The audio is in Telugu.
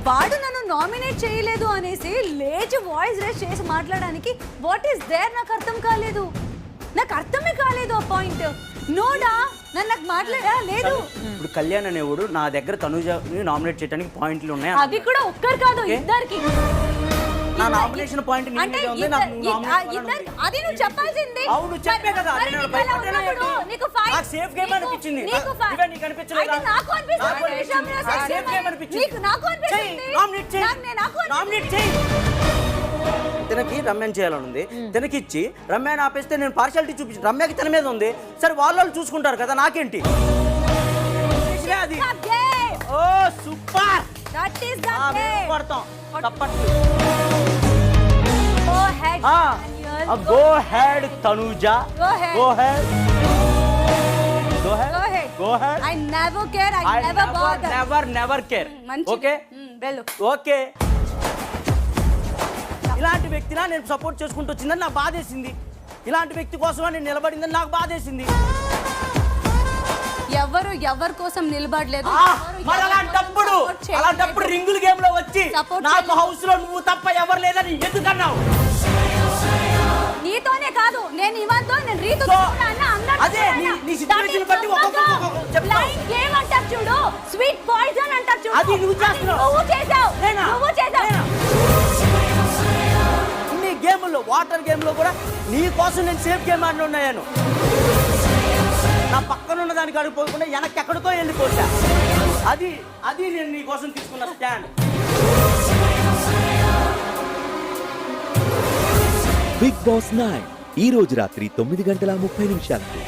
వాడు నన్ను నామినేట్ చేయలేదు అనేసి లేచి వాయిస్ రేస్ చేసి మాట్లాడడానికి వాట్ ఈస్ దేర్ నాకు అర్థం కాలేదు, నాకు అర్థమే కాలేదు ఆ పాయింట్. నోడా నన్ను నాకు మాట్లాడా లేదు. ఇప్పుడు కళ్యాణ్ అనేవాడు నా దగ్గర తనుజని నామినేట్ చేయడానికి పాయింట్లు ఉన్నాయి. అది కూడా ఒక్కరు కాదు, ఇద్దరికి. నా నామినేషన్ పాయింట్ నీ అంటే మీద ఉంది, నాకు ఇద్దరికి అది నువ్వు చెప్పాల్సింది. అవును చెప్పే కదా, మరి నేను నీకు భయపడ్డాను ఎలా ఉన్నప్పుడు ఏంటి? నీకు ఫైట్ నాకు సేఫ్ గేమ్ అనిపించింది. నీకు ఇవే నీకు అనిపించలేదా? అయితే నాకు అనిపిస్తుంది. నాకు అనిపించింది. నాకు సేఫ్ గేమ్ అనిపించింది. నీకు నాకు అనిపిస్తుంది. నామినేట్ చేయి, నాకు నామినేట్ చేయి. తనకి రమ్యని చేయాలని ఉంది, తనకి ఇచ్చి రమ్యని ఆపేస్తే నేను పార్షాలిటీ చూపించి రమ్యకి తన మీద ఉంది. సరే వాళ్ళు చూసుకుంటారు కదా, నాకేంటి అది. Oh super, that is the game. పడతాం తప్పట్లు. Go ahead go ahead Tanuja, Go ahead. Go ahead, go ahead, Go ahead. Go ahead. I never care, I never bother. Never care. మంచి ఓకే వెళ్ళు. ఓకే, ఇలాంటి వ్యక్తినా నేను సపోర్ట్ చేసుకుంటూ వచ్చిందని నాకు బాధేసింది. ఇలాంటి వ్యక్తి కోసమే నేను నిలబడిందని నాకు బాధేసింది. ఎవరి కోసం నిలబడలేదు. మరి అలాంటప్పుడు రింగుల గేమ్ లో వచ్చి నాకు హౌస్ లో నువ్వు తప్ప ఎవరు లేదని ఎందుకన్నావు? నీతోనే కాదు, నేను ఇవంతో నేను రీతు అదే నీ సిచువేషన్ బట్టి ఒక్కొక్క చెప్తావు. గేమ్ అంటారు చూడు, స్వీట్ పాయిజన్ అంటారు చూడు, అది నువ్వు చేస్తున్నావు. నువ్వు చేసావు. ఇన్ని గేమ్లో వాటర్ గేమ్ లో కూడా నీ కోసం నేను సేఫ్ గేమ్ ఆడి ఉన్నాను. నా పక్కన ఉన్న దానికి అడిగిపోకుండా వెనక్కి ఎక్కడికో వెళ్ళిపోతా. అది నేను నీ కోసం తీసుకున్న స్టాండ్. బిగ్ బాస్ 9 ఈ రోజు రాత్రి 9:30 నిమిషాలకు.